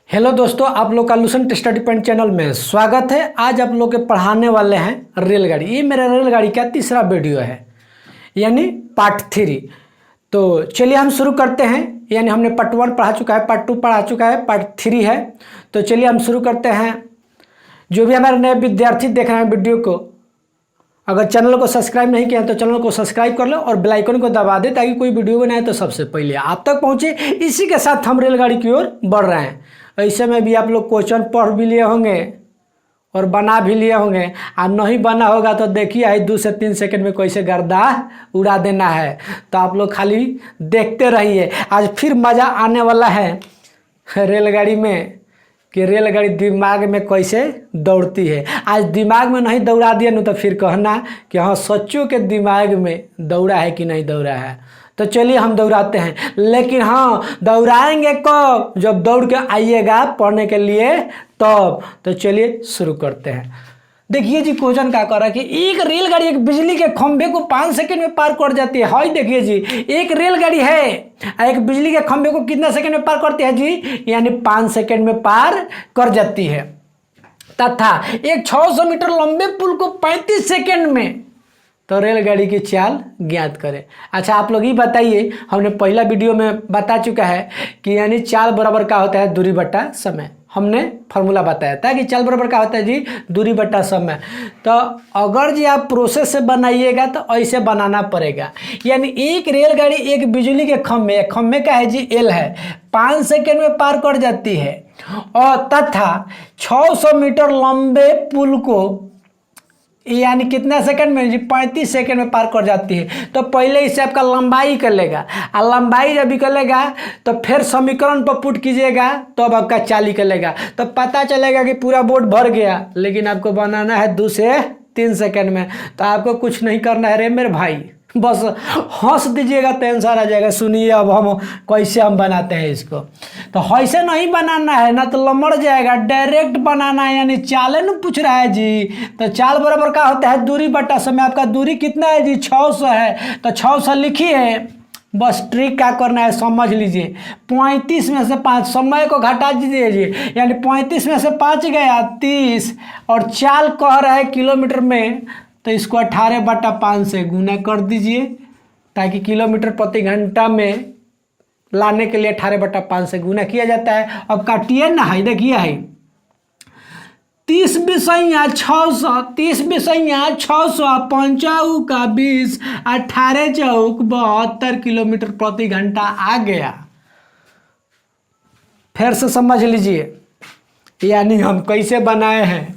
Hello दोस्तों, आप लोग का लूसेंट स्टडी पॉइंट चैनल में स्वागत है। आज आप लोग के पढ़ाने वाले हैं रेलगाड़ी। ये मेरा रेलगाड़ी का तीसरा वीडियो है, यानी पार्ट 3। तो चलिए हम शुरू करते हैं। यानी हमने पार्ट 1 पढ़ा चुका है, पार्ट 2 पढ़ा चुका है, पार्ट 3 है। तो चलिए हम शुरू करते हैं। जो भी हमारे नए विद्यार्थी देख रहे हैं वीडियो को, अगर चैनल को सब्सक्राइब नहीं किया तो चैनल को सब्सक्राइब कर लो और बेल आइकन को दबा दे ताकि कोई वीडियो बनाए तो सबसे पहले आप तक पहुंचे। इसी के साथ हम रेलगाड़ी की ओर बढ़ रहे हैं। ऐसे में भी आप लोग क्वेश्चन पढ़ भी लिए होंगे और बना भी लिए होंगे। और नहीं बना होगा तो देखिए 2 से 3 सेकंड में कैसे गर्दा उड़ा देना है। तो आप लोग खाली देखते रहिए। आज फिर मज़ा आने वाला है रेलगाड़ी में कि रेलगाड़ी दिमाग में कैसे दौड़ती है। आज दिमाग में नहीं दौड़ा दिया न तो फिर कहना कि हाँ सच्चों के दिमाग में दौड़ा है कि नहीं दौड़ा है। तो चलिए हम दौड़ाते हैं, लेकिन हाँ दौड़ाएंगे कब? जब दौड़ के आइएगा पढ़ने के लिए तब। तो चलिए शुरू करते हैं। देखिए जी क्वेश्चन क्या कर रहा है कि एक रेलगाड़ी एक बिजली के खंभे को 5 सेकंड में पार कर जाती है। हाय देखिए जी, एक रेलगाड़ी है एक बिजली के खंभे को कितना सेकंड में पार करती है जी? यानी 5 सेकंड में पार कर जाती है। तथा एक 600 मीटर लंबे पुल को 35 सेकंड में। तो रेलगाड़ी की चाल ज्ञात करें। अच्छा आप लोग ये बताइए, हमने पहला वीडियो में बता चुका है कि यानी चाल बराबर क्या होता है? दूरी बटा समय। हमने फार्मूला बताया था कि चाल बराबर क्या होता है जी? दूरी बटा समय। तो अगर जी आप प्रोसेस से बनाइएगा तो ऐसे बनाना पड़ेगा। यानी एक रेलगाड़ी एक बिजली के खंभे का है जी एल है, 5 सेकंड में पार कर जाती है। और तथा 600 मीटर लंबे पुल को यानी कितना सेकंड में जी? 35 सेकंड में पार कर जाती है। तो पहले इसे आपका लंबाई कर लेगा, और लंबाई जब निकलेगा तो फिर समीकरण पर पुट कीजिएगा तो अब आपका चाल निकलेगा। तो पता चलेगा कि पूरा बोर्ड भर गया, लेकिन आपको बनाना है 2 से 3 सेकंड में। तो आपको कुछ नहीं करना है रे मेरे भाई, बस हंस दीजिएगा तो आंसर आ जाएगा। सुनिए अब हम कैसे हम बनाते हैं इसको। तो ऐसे नहीं बनाना है ना तो लमड़ जाएगा, डायरेक्ट बनाना है। यानी चाले न पूछ रहा है जी। तो चाल बराबर क्या होता है? दूरी बटा समय। आपका दूरी कितना है जी? 600 है। तो 600 लिखिए। बस ट्रिक क्या करना है समझ लीजिए। 35 में से 5, समय को घटा दीजिए। यानी 35 में से 5 गया 30, और चाल कह रहा है किलोमीटर में, तो इसको 18/5 से गुना कर दीजिए ताकि किलोमीटर प्रति घंटा में लाने के लिए 18/5 से गुना किया जाता है। अब काटिए ना, है देखिए है 30 बिसैया 600, 30 बिसैया 600, 5 का 20, 18 चौक 72 किलोमीटर प्रति घंटा आ गया। फिर से समझ लीजिए, यानी हम कैसे बनाए हैं।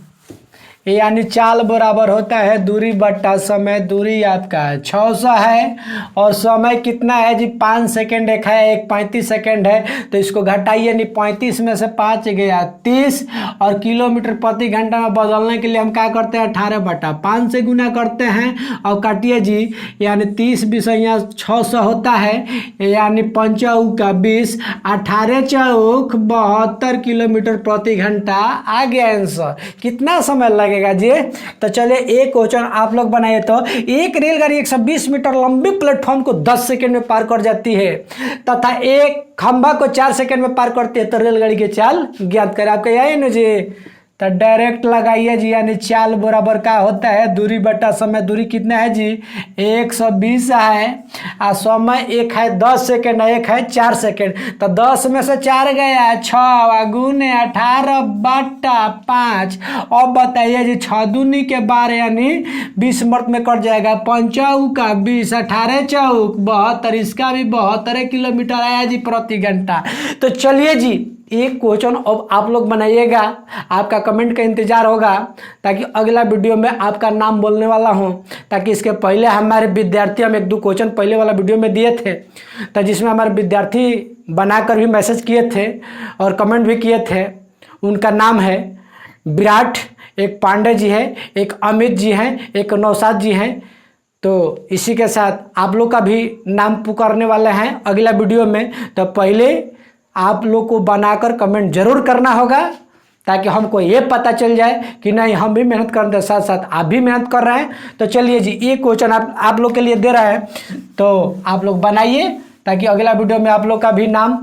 यानी चाल बराबर होता है दूरी बटा समय। दूरी आपका 600 है और समय कितना है जी? 5 सेकंड एक है, एक 35 सेकंड है। तो इसको घटाइए, यानी 35 में से 5 गया 30, और किलोमीटर प्रति घंटा में बदलने के लिए हम क्या करते हैं? 18/5 से गुना करते हैं और काटिए जी। यानी 30 बिसैया 600 होता है, यानी 5 का 20, 18 चौक 72 किलोमीटर प्रति घंटा आ गया आंसर। कितना समय लगेगा जी? तो चलिए एक क्वेश्चन आप लोग बनाइए। तो एक रेलगाड़ी 120 मीटर लंबी प्लेटफॉर्म को 10 सेकंड में पार कर जाती है तथा एक खंभा को 4 सेकंड में पार करती है। तो रेलगाड़ी की चाल ज्ञात करें। आपका यही ना जी? तो डायरेक्ट लगाइए जी। यानी चाल बराबर क्या होता है? दूरी बटा समय। दूरी कितना है जी? 120 है, और समय एक है 10 सेकंड, एक है 4 सेकंड। तो 10 में से 4 गया 6, गुने 18/5। अब बताइए जी 6 दूनी के 12, यानी 20 मर्त में कट जाएगा। 5 का 20, 18 चौक 72, इसका भी 72 किलोमीटर आया जी प्रति घंटा। तो चलिए जी एक क्वेश्चन अब आप लोग बनाइएगा। आपका कमेंट का इंतजार होगा ताकि अगला वीडियो में आपका नाम बोलने वाला हूं। ताकि इसके पहले हमारे विद्यार्थी हम 1-2 क्वेश्चन पहले वाला वीडियो में दिए थे, तो जिसमें हमारे विद्यार्थी बनाकर भी मैसेज किए थे और कमेंट भी किए थे। उनका नाम है विराट, एक पांडे जी है, एक अमित जी हैं, एक नौशाद जी हैं। तो इसी के साथ आप लोग का भी नाम पुकारने वाले हैं अगला वीडियो में। तो पहले आप लोग को बनाकर कमेंट जरूर करना होगा ताकि हमको ये पता चल जाए कि नहीं हम भी मेहनत करते हैं, साथ साथ आप भी मेहनत कर रहे हैं। तो चलिए जी ये क्वेश्चन आप लोग के लिए दे रहा है, तो आप लोग बनाइए ताकि अगला वीडियो में आप लोग का भी नाम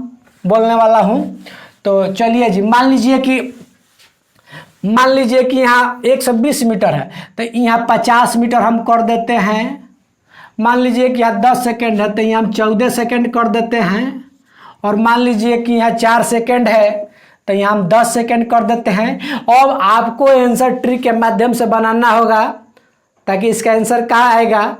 बोलने वाला हूँ। तो चलिए जी, मान लीजिए कि यहाँ 120 मीटर है, तो यहाँ 50 मीटर हम कर देते हैं। मान लीजिए कि यहाँ 10 सेकेंड है, तो यहाँ हम 14 सेकेंड कर देते हैं। और मान लीजिए कि यहाँ 4 सेकेंड है, तो यहाँ हम 10 सेकेंड कर देते हैं। अब आपको आंसर ट्रिक के माध्यम से बनाना होगा, ताकि इसका आंसर कहाँ आएगा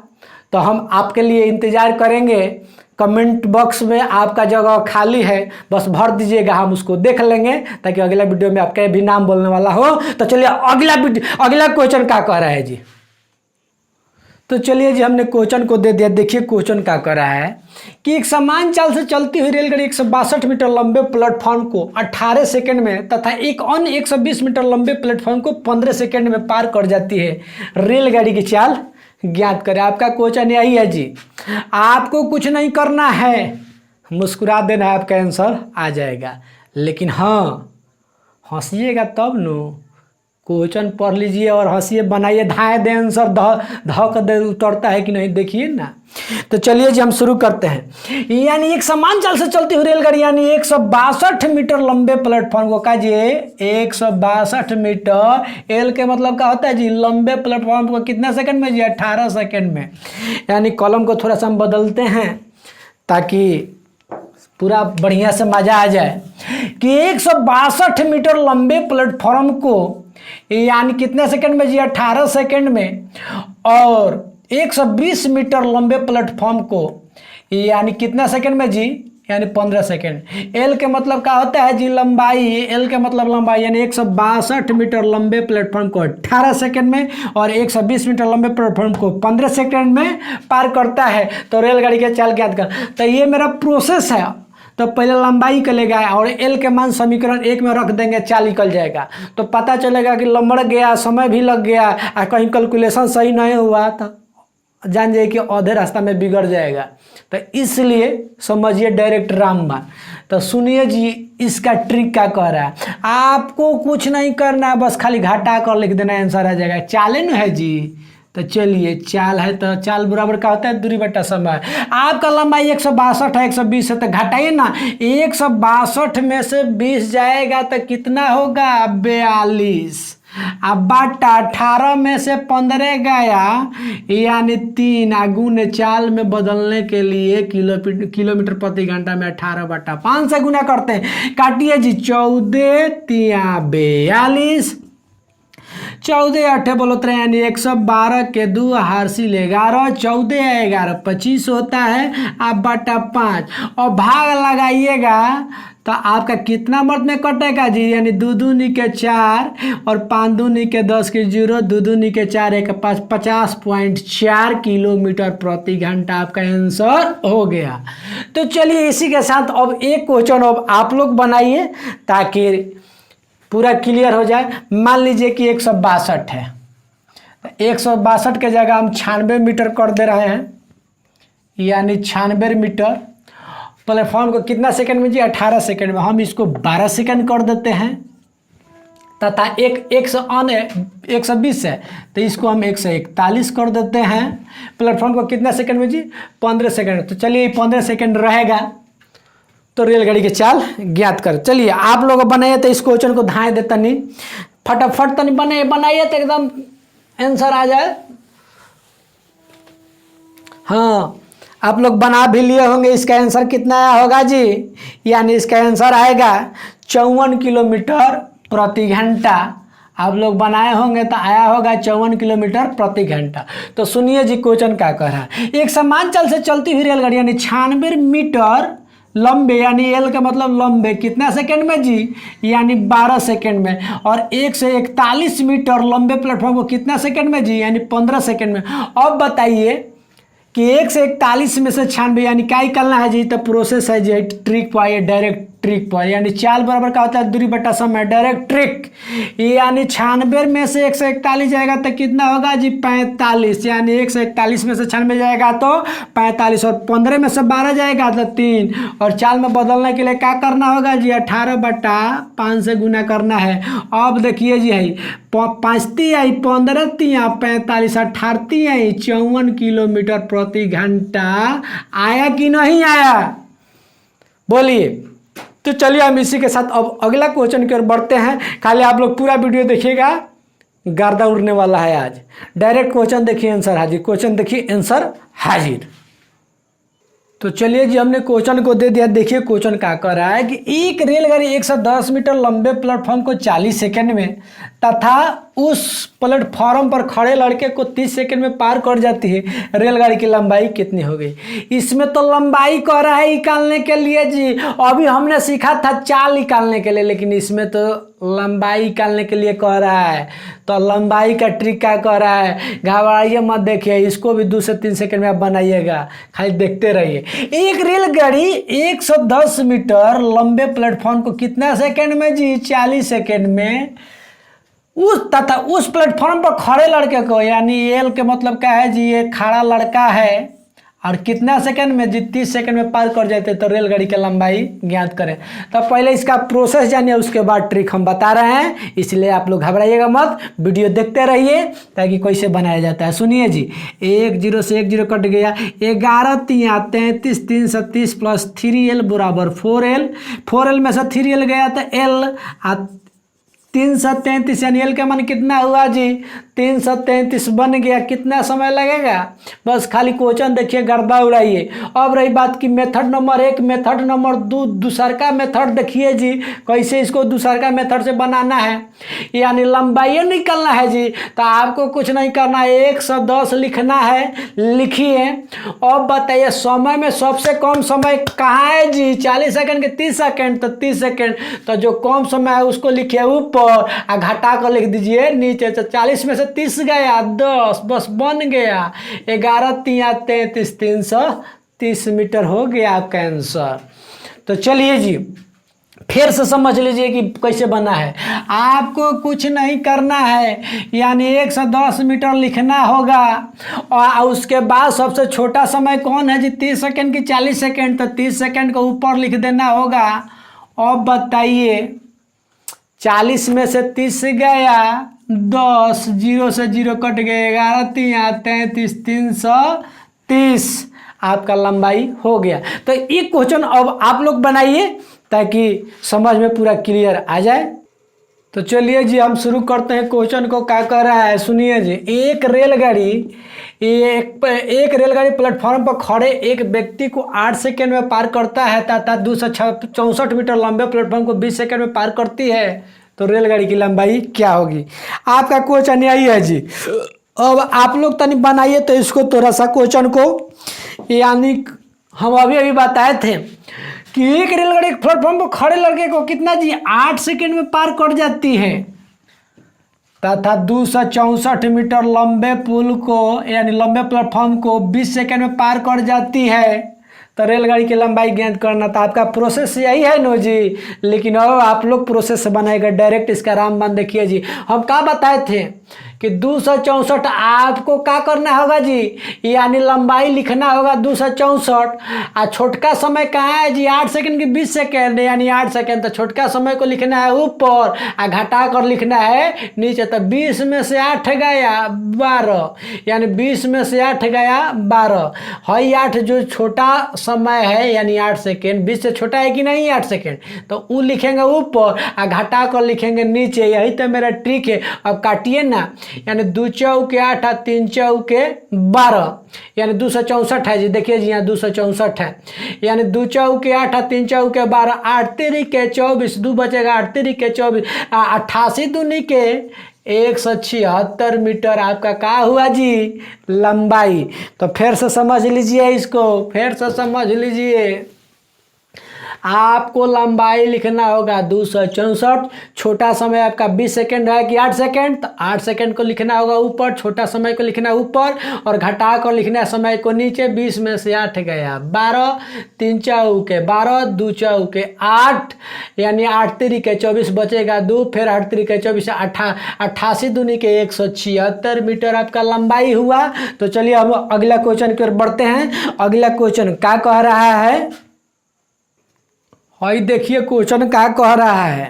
तो हम आपके लिए इंतजार करेंगे। कमेंट बॉक्स में आपका जगह खाली है, बस भर दीजिएगा, हम उसको देख लेंगे, ताकि अगला वीडियो में आपका भी नाम बोलने वाला हो। तो चलिए अगला क्वेश्चन क्या कह रहा है जी। तो चलिए जी, हमने क्वेश्चन को दे दिया। देखिए क्वेश्चन क्या कह रहा है कि एक समान चाल से चलती हुई रेलगाड़ी 162 मीटर लंबे प्लेटफॉर्म को 18 सेकंड में तथा एक अन्य 120 मीटर लंबे प्लेटफॉर्म को 15 सेकंड में पार कर जाती है। रेलगाड़ी की चाल ज्ञात करें। आपका क्वेश्चन यही है जी, आपको कुछ नहीं करना है, मुस्कुरा देना है, आपका आंसर आ जाएगा। लेकिन हाँ, हंसिएगा तब नो। क्वेश्चन पढ़ लीजिए और हंसिए, बनाइए, धाए दे आंसर, धक दे उतरता है कि नहीं, देखिए ना। तो चलिए जी, हम शुरू करते हैं। यानी एक समान चाल से चलती हुई रेलगाड़ी यानी 162 मीटर लंबे प्लेटफॉर्म को, काजिए 162 मीटर, एल के मतलब क्या होता है जी, लंबे प्लेटफॉर्म को कितना सेकंड में जी, 18 सेकंड में। यानी कॉलम को थोड़ा सा हम बदलते हैं ताकि पूरा बढ़िया से मजा आ जाए कि 162 मीटर लंबे प्लेटफॉर्म को यानी कितने सेकंड में जी, 18 सेकंड में। और 120 मीटर लंबे प्लेटफॉर्म को यानी कितना सेकंड में जी, यानी 15 सेकंड। एल के मतलब क्या होता है जी, लंबाई। एल के मतलब लंबाई, यानी 162 मीटर लंबे प्लेटफॉर्म को 18 सेकंड में और 120 मीटर लंबे प्लेटफॉर्म को 15 सेकंड में पार करता है। तो रेलगाड़ी के चाल ज्ञात कर। तो ये मेरा प्रोसेस है। तो पहले लंबाई निकलेगा और एल के मान समीकरण 1 में रख देंगे, चाल निकल जाएगा। तो पता चलेगा कि लंबड़ गया, समय भी लग गया, और कहीं कैलकुलेशन सही नहीं हुआ तो जान जाइए कि आधे रास्ता में बिगड़ जाएगा। तो इसलिए समझिए डायरेक्ट रामबाण। तो सुनिए जी, इसका ट्रिक क्या कह रहा है। आपको कुछ नहीं करना है, बस खाली घटा कर लिख देना, आंसर आ जाएगा। चाले न है जी। तो चलिए, चाल है तो चाल बराबर क्या होता है, दूरी बटा समय। आपका लंबाई 162 है, 120 है, तो घटाइए ना। 162 में से 20 जाएगा तो कितना होगा, 42। अब बटा 18 में से 15 गया यानी 3। गुने चाल में बदलने के लिए किलोमीटर प्रति घंटा में 18/5 से गुना करते हैं। काटिए जी, 14 3 42, 14 8 बोलो 3 यानी 112 के 2 हारसी 11, 14 11 25 होता है। आप बटा 5 और भाग लगाइएगा तो आपका कितना मर्द में कटेगा जी, यानी 2 दूनी के 4 और 5 दूनी के 10 के 0, 2 दूनी के 4 1 5, 50.4 किलोमीटर प्रति घंटा आपका आंसर हो गया। तो चलिए, इसी के साथ अब एक क्वेश्चन अब आप लोग बनाइए ताकि पूरा क्लियर हो जाए। मान लीजिए कि 162 है, तो 162 के जगह हम 96 मीटर कर दे रहे हैं, यानी 96 मीटर। प्लेटफॉर्म को कितना सेकंड में जी, 18 सेकंड में। हम इसको 12 सेकंड कर देते हैं तथा 120 है तो इसको हम 141 कर देते हैं। प्लेटफॉर्म को कितना सेकंड में जी, 15 सेकंड। तो चलिए 15 सेकंड रहेगा तो रेलगाड़ी की चाल ज्ञात कर। चलिए आप लोग बनाइए, तो इस क्वेश्चन को धाए दे तनी फटाफट, तनी बनाइए तो एकदम आंसर आ जाए। हाँ, आप लोग बना भी लिए होंगे। इसका आंसर कितना आया होगा जी, यानी इसका आंसर आएगा 54 किलोमीटर प्रति घंटा। आप लोग बनाए होंगे तो आया होगा 54 किलोमीटर प्रति घंटा। तो सुनिए जी, क्वेश्चन क्या कह रहा है। एक समान चाल से चलती हुई रेलगाड़ी यानी 96 मीटर लंबे, यानी एल का मतलब लंबे, कितना सेकंड में जी, यानी 12 सेकंड में। और 1 से 41 मीटर लंबे प्लेटफॉर्म को कितना सेकंड में जी, यानी 15 सेकंड में। अब बताइए कि 1 से 41 में से 96 यानी क्या निकालना है जी। तो प्रोसेस है जी, ट्रिक पाइए, डायरेक्ट ट्रिक पाइए। यानी चाल बराबर का होता है दूरी बटा समय, डायरेक्ट ट्रिक। यानी 96 में से 1 से 41 जाएगा तो कितना होगा जी, 45। यानी 1 से 41 में से 96 जाएगा तो 45, और 15 में से 12 जाएगा तो 3। और चाल में बदलने के लिए क्या करना होगा जी, 18/5 से गुना करना है। अब देखिए जी, है 5 आई 15 3 45, 18 आई 54 किलोमीटर प्रति घंटा। आया कि नहीं आया, बोलिए। तो चलिए हम इसी के साथ अब अगला क्वेश्चन की ओर बढ़ते हैं। खाली आप लोग पूरा वीडियो देखिएगा, गर्दा उड़ने वाला है आज। डायरेक्ट क्वेश्चन देखिए आंसर हाजिर, क्वेश्चन देखिए आंसर हाजिर। तो चलिए जी हमने क्वेश्चन को दे दिया। देखिए क्वेश्चन क्या कर रहा है कि एक रेलगाड़ी 110 मीटर लंबे प्लेटफॉर्म को 40 सेकंड में तथा उस प्लेटफॉर्म पर खड़े लड़के को 30 सेकंड में पार कर जाती है। रेलगाड़ी की लंबाई कितनी हो गई? इसमें तो लंबाई कह रहा है निकालने के लिए जी। अभी हमने सीखा था चाल निकालने के लिए, लेकिन इसमें तो लंबाई निकालने के लिए कह रहा है। तो लंबाई का ट्रिक क्या कह रहा है? घबराइए मत, देखिए इसको भी 2 से 3 सेकंड में आप बनाइएगा, खाली देखते रहिए। एक रेलगाड़ी 110 मीटर लंबे प्लेटफॉर्म को कितना सेकंड में जी? 40 सेकंड में उस प्लेटफॉर्म पर खड़े लड़के को, यानी एल के मतलब क्या है जी? ये खड़ा लड़का है, और कितना सेकंड में जी? 30 सेकंड में पार कर जाते। तो रेलगाड़ी की लंबाई ज्ञात करें। तो पहले इसका प्रोसेस जानिए, उसके बाद ट्रिक हम बता रहे हैं, इसलिए आप लोग घबराइएगा मत, वीडियो देखते रहिए ताकि कैसे बनाया जाता है। सुनिए जी, 1 0 से 1 0 कट गया। 11 3 33 3 37 प्लस 3l बराबर 4l। 4l में से 3l गया तो l 333, यानी एल का मान कितना हुआ जी? 333 बन गया। कितना समय लगेगा? बस खाली क्वेश्चन देखिए, गर्दा उड़ाइए। अब रही बात की मेथड नंबर 1, मेथड नंबर 2 दूसर का मेथड देखिए जी, कैसे इसको दूसर का मेथड से बनाना है, यानी लंबाई निकलना है जी। तो आपको कुछ नहीं करना है, 110 लिखना है, लिखिए। अब बताइए समय में सबसे कम समय कहाँ है जी? 40 सेकंड के 30 सेकंड, तो 30 सेकंड। तो जो कम समय है उसको लिखिए ऊपर, घटा कर लिख दीजिए नीचे। तो 40 में से 30 गया, 10, बस बन गया। 11 3 33 330 मीटर हो गया आपका आंसर। तो चलिए जी फिर से समझ लीजिए कि कैसे बना है। आपको कुछ नहीं करना है, यानी 110 मीटर लिखना होगा, और उसके बाद सबसे छोटा समय कौन है जी? 30 सेकंड की 40 सेकंड, तो 30 सेकंड को ऊपर लिख देना होगा। अब बताइए 40 में से 30 गया, 10, 0 से 0 कट गए, 11 3 33 330 आपका लंबाई हो गया। तो ये क्वेश्चन अब आप लोग बनाइए ताकि समझ में पूरा क्लियर आ जाए। तो चलिए जी हम शुरू करते हैं। क्वेश्चन को क्या कर रहा है सुनिए जी। एक रेलगाड़ी प्लेटफॉर्म पर खड़े एक व्यक्ति को 8 सेकंड में पार करता है तथा 264 मीटर लंबे प्लेटफॉर्म को 20 सेकंड में पार करती है। तो रेलगाड़ी की लंबाई क्या होगी? आपका क्वेश्चन यही है जी। अब आप लोग तनी बनाइए तो इसको थोड़ा सा क्वेश्चन को, यानी हम अभी बताए थे कि एक रेलगाड़ी प्लेटफॉर्म पर खड़े लड़के को कितना जी? 8 सेकंड में पार कर जाती है तथा 264 मीटर लंबे पुल को, यानी लंबे प्लेटफॉर्म को 20 सेकंड में पार कर जाती है। तो रेलगाड़ी की लंबाई ज्ञात करना था। आपका प्रोसेस यही है नो जी, लेकिन अब आप लोग प्रोसेस से बनाएगा डायरेक्ट। इसका रामबाण देखिए जी, हम क्या बताए थे कि 264 आपको क्या करना होगा जी? यानी लंबाई लिखना होगा 264, और छोटका समय कहाँ है जी? 8 सेकंड की 20 सेकंड, यानी 8 सेकंड। तो छोटका समय को लिखना है ऊपर और घटा कर लिखना है नीचे। तो 20 में से 8 गया 12, यानी 20 में से 8 गया 12 है। 8 जो छोटा समय है, यानी 8 सेकंड, 20 से छोटा है कि नहीं 8 सेकंड, तो वो लिखेंगे ऊपर और घटा कर लिखेंगे नीचे। यही तो मेरा ट्रिक है। अब काटिए ना, यानी 2 चौके 8 और 3 चौके 12, यानी 264 है जी। देखिए जी यहाँ 264 है, यानी 2 चौके 8 और 3 चौके 12, 8 3 के 24, 2 बचेगा, 8 3 के 24, 88 दूनी के 176 मीटर आपका क्या हुआ जी? लंबाई। तो फिर से समझ लीजिए, इसको फिर से समझ लीजिए। आपको लंबाई लिखना होगा 264, छोटा समय आपका 20 सेकंड है कि 8 सेकंड, तो 8 सेकंड को लिखना होगा ऊपर, छोटा समय को लिखना ऊपर और घटा कर लिखना समय को नीचे। 20 में से 8 गया 12, 3 चौके 12, 2 चौके 8, यानी 8 3 के 24 बचेगा 2, फिर 8 3 के 24, 88 दूनी के 176 मीटर आपका लंबाई हुआ। तो चलिए हम अगला क्वेश्चन की ओर बढ़ते हैं। अगला क्वेश्चन क्या कह रहा है? देखिए क्वेश्चन क्या कह रहा है।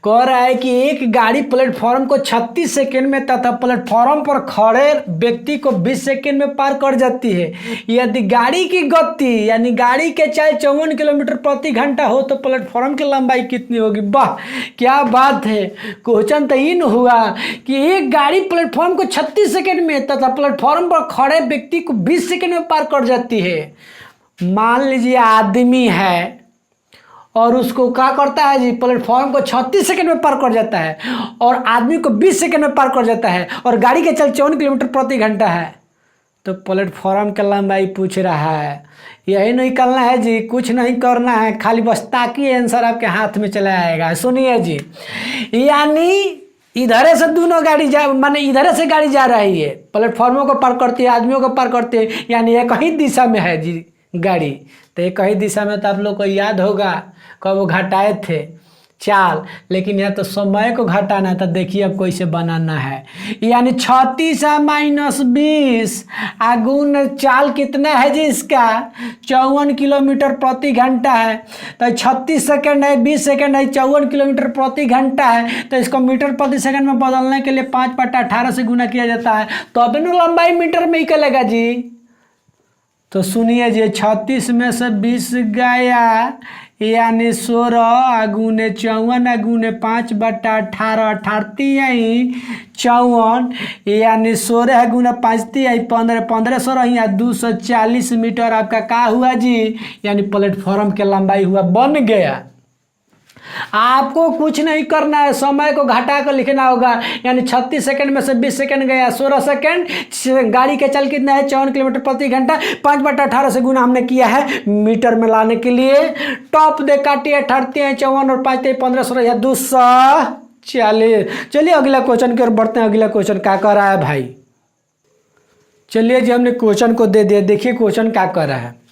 कह रहा है कि एक गाड़ी प्लेटफॉर्म को 36 सेकंड में तथा प्लेटफॉर्म पर खड़े व्यक्ति को 20 सेकंड में पार कर जाती है। यदि गाड़ी की गति यानी गाड़ी के चाहे 54 किलोमीटर प्रति घंटा हो तो प्लेटफॉर्म की लंबाई कितनी होगी। वाह क्या बात है। क्वेश्चन तो इन हुआ कि एक गाड़ी प्लेटफॉर्म को 36 सेकंड में तथा प्लेटफॉर्म पर खड़े व्यक्ति को 20 सेकंड में पार कर जाती है। मान लीजिए आदमी है और उसको क्या करता है जी, प्लेटफॉर्म को 36 सेकंड में पार कर जाता है और आदमी को 20 सेकंड में पार कर जाता है और गाड़ी के चल 54 किलोमीटर प्रति घंटा है। तो प्लेटफॉर्म का लंबाई पूछ रहा है। यही नहीं करना है जी, कुछ नहीं करना है, खाली बस ताकि आंसर आपके हाथ में चला आएगा। सुनिए जी, यानी इधर से दोनों गाड़ी जा माने इधर से गाड़ी जा रही है, प्लेटफॉर्मों को पार करती है, आदमियों को पार करती है, यानी एक ही दिशा में है जी गाड़ी। तो एक ही दिशा में तो आप लोग को याद होगा कब वो घटाए थे चाल, लेकिन यहाँ तो समय को घटाना है। तो देखिए अब कैसे बनाना है। यानी 36 माइनस 20 गुण चाल कितना है जी इसका 54 किलोमीटर प्रति घंटा है। तो 36 सेकंड है, 20 सेकंड है, 54 किलोमीटर प्रति घंटा है। तो इसको मीटर प्रति सेकंड में बदलने के लिए 5/18 से गुना किया जाता है। तो अब लंबाई मीटर में ही चलेगा जी। तो सुनिए जी, 36 में से 20 गया यानी 16 गुने 54 गुने 5/18 18 54 यानी 16 गुना 5 15 15 16 240 मीटर आपका का हुआ जी, यानी प्लेटफॉर्म के लंबाई हुआ बन गया। आपको कुछ नहीं करना है, समय को घटा कर लिखना होगा। यानी 36 सेकंड में से 20 सेकंड गया 16 सेकंड, गाड़ी के चल कितना है 54 किलोमीटर प्रति घंटा, 5/18 से गुना हमने किया है मीटर में लाने के लिए। टॉप दे काटिए 38 54 और 5 15 16 240। चलिए अगला क्वेश्चन की ओर बढ़ते हैं। अगला क्वेश्चन क्या कर रहा है भाई, चलिए जी हमने क्वेश्चन को दे दिया। देखिए क्वेश्चन क्या कर रहा है।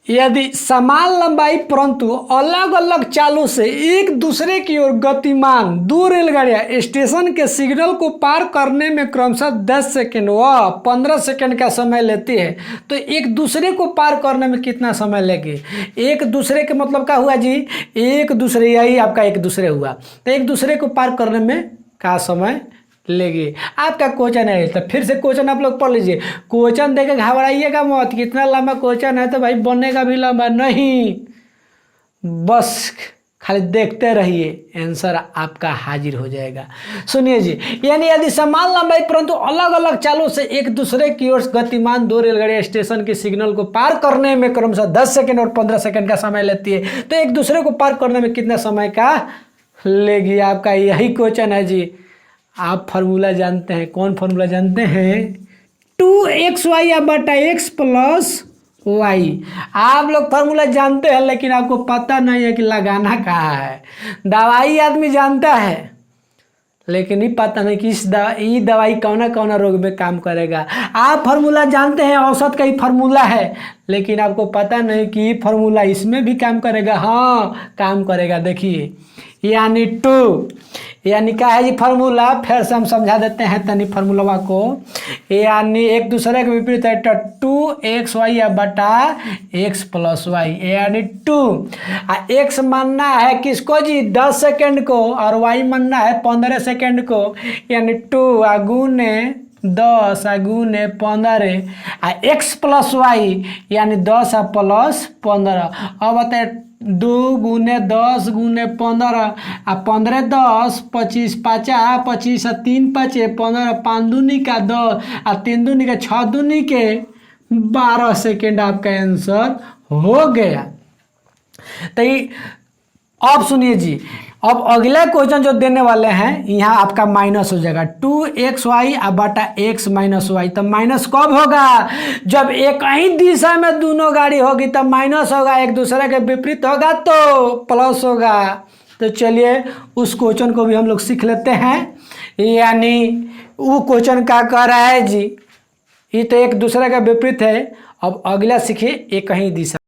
यदि समान लंबाई परंतु अलग अलग चालों से एक दूसरे की ओर गतिमान दो रेलगाड़ियां स्टेशन के सिग्नल को पार करने में क्रमशः 10 सेकंड व 15 सेकंड का समय लेती है, तो एक दूसरे को पार करने में कितना समय लेगी। एक दूसरे के मतलब क्या हुआ जी, एक दूसरे, यही आपका एक दूसरे हुआ। तो एक दूसरे को पार करने में क्या समय लेगी आपका क्वेश्चन है। तो फिर से क्वेश्चन आप लोग पढ़ लीजिए। क्वेश्चन देके घबराइएगा मत, कितना लंबा क्वेश्चन है तो भाई बनेगा भी लंबा नहीं, बस खाली देखते रहिए, आंसर आपका हाजिर हो जाएगा। सुनिए जी, यानी यदि समान लंबाई परंतु अलग अलग चालों से एक दूसरे की ओर गतिमान दो रेलगाड़ियां स्टेशन के सिग्नल को पार करने में क्रमशः 10 सेकंड और 15 सेकंड का समय लेती है, तो एक दूसरे को पार करने में कितना समय का लेगी, आपका यही क्वेश्चन है जी। आप फार्मूला जानते हैं, कौन फार्मूला जानते हैं, 2xy बटा x प्लस y। आप लोग फार्मूला जानते हैं लेकिन आपको पता नहीं है कि लगाना कहाँ है। दवाई आदमी जानता है लेकिन ये पता नहीं कि ये दवाई कौन कौन रोग में काम करेगा। आप फार्मूला जानते हैं, औसत का ही फार्मूला है, लेकिन आपको पता नहीं कि ये फार्मूला इसमें भी काम करेगा। हाँ काम करेगा। देखिए यानी 2 यानी क्या है जी फार्मूला, फिर से हम समझा देते हैं तनी फार्मूला को। यानी एक दूसरे के विपरीत है, तो 2xy बटा x प्लस y यानी 2। x मानना है किसको जी 10 सेकंड को और y मानना है 15 सेकंड को, यानी 2 गुने 10 गुने 15 x प्लस y यानी 10 प्लस 15। अब बताए 2 गुने 10 गुने 15 15 10 25 50 25 3 5 15 5 दूनी का 10 3 दूनी का 6 दूनी के 12 सेकेंड आपका आंसर हो गया। तो अब सुनिए जी, अब अगला क्वेश्चन जो देने वाले हैं यहाँ आपका माइनस हो जाएगा 2xy बटा x माइनस वाई। तो माइनस कब होगा, जब एक ही दिशा में दोनों गाड़ी होगी तब माइनस होगा, एक दूसरे के विपरीत होगा तो प्लस होगा। तो चलिए उस क्वेश्चन को भी हम लोग सीख लेते हैं। यानी वो क्वेश्चन क्या कर रहा है जी, ये तो एक दूसरे के विपरीत है। अब अगला सीखिए एक ही दिशा।